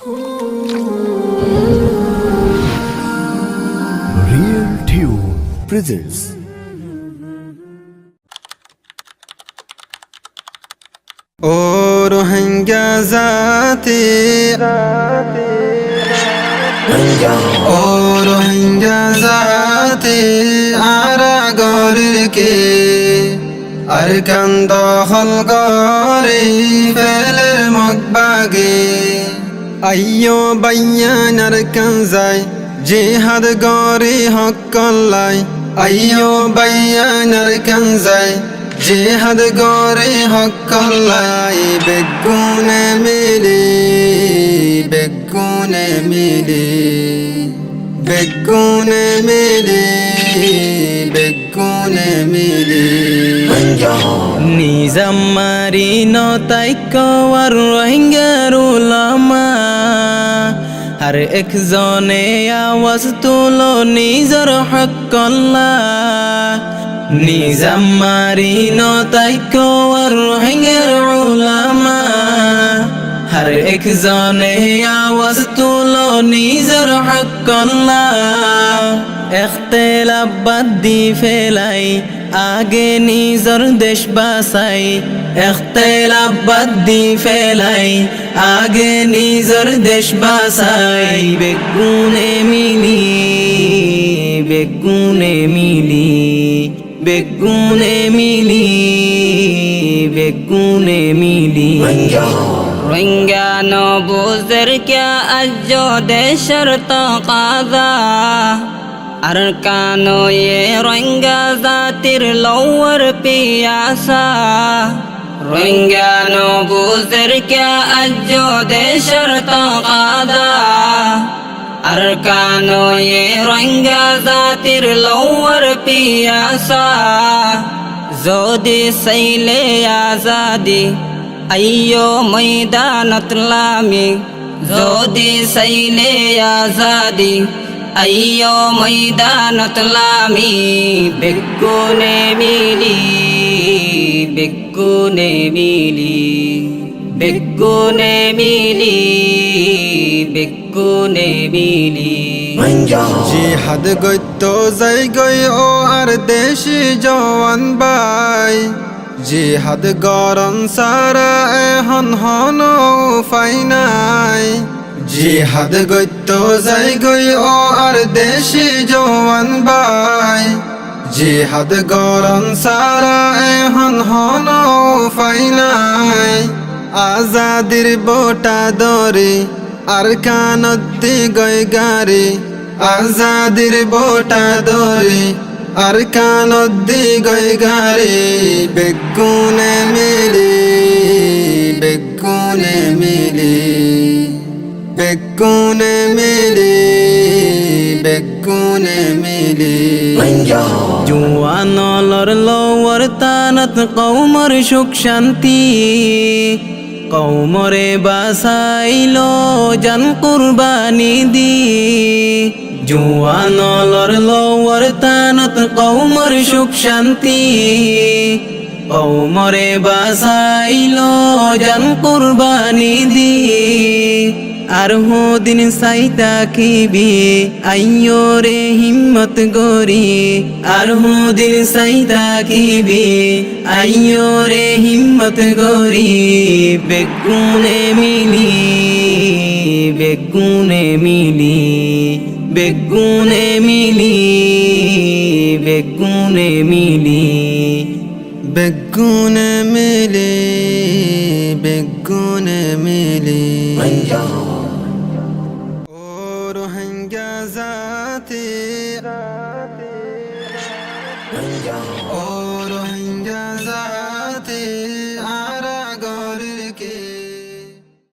Real Tune presents ও রোহিঙ্গা জাতি, ও রোহিঙ্গা জাতি আরা গরির কে আর কান্দ হল গরি ফেলের মগবাগে আইয়ো বাইয়ানার কানজাই জিহাদ গরি হকল্লাই আইয়ো বাইয়ানার কানজাই জিহাদ গরি হকল্লাই বেগুনে মিলি বেগুনে মিলি বেগুনে মিলি বেগুনে মিলি নিজাম মারি নতাইকর রোহিঙ্গার উলামা আর একজনে আওয়াজ তুলো নিজর হকল্লা নিজাম মারি নতাইকর রোহিঙ্গার উলামা আর একজনে আওয়াজ তুলো নিজর হকল্লা এখতেলাফ বাদ দি ফেলাই আগে নিজর দেশ বাসাই এখতেলাফ বাদ দি ফেলাই আগে নিজর দেশ বাসাই বেগুনে মিলি বেগুনে মিলি বেগুনে মিলি বেগুনে মিলি রোহিঙ্গা নবুজের ক্যা আজ দেশের তাকাদা আর কানো ये রোহিঙ্গা জাতির লওয়ার পিয়াসা রোহিঙ্গা নবুজের ক্যা আজ দেশের তাকাদা আর কানো ये রোহিঙ্গা জাতির লওয়ার পিয়াসা যদি সাইলে আজাদি আইয়ো ময়দানত লামি যদি সাইলে আজাদি আইয়ো ময়দানত লামি বেগুনে মিলি বেগুনে মিলি বেগুনে মিলি বেগুনে মিলি জিহাদ গইত যাই গই ও আর দেশি জওয়ান বাই জিহাদ গরম সারা এখন হন উপায় নাই জিহাদ গইত যাই গই ও আর দেশি জওয়ান বাই জিহাদ গরম সারা এখন হন উপায় নাই আজাদির বোটা দরি আর কানদ্দি গই গারি আজাদির বোটা দরি আর কানদ্দি গই গারি বেগুনে মিলি বেগুনে মিলি বেগুনে মিলি বেগুনে মিলি জুয়ানলর লওয়ার তানত কওমর সুখ শান্তি কওমরে বাসাইলো জান কুরবানি দি জুয়ানলর লওয়ার তানত কওমর সুখ শান্তি কওমরে বাসাইলো জান কুরবানি দি আর দিন সাইতা কিবি আইয়ো রে হিম্মত গরি আর দিন সাইতা কিবি আইয়ো রে হিম্মত গরি বেগুনে মিলি বেগুনে মিলি বেগুনে মিলি বেগুনে মিলি বেগুনে মিলি বেগুনে মিলি ও রোহিঙ্গা জাতি, ও রোহিঙ্গা জাতি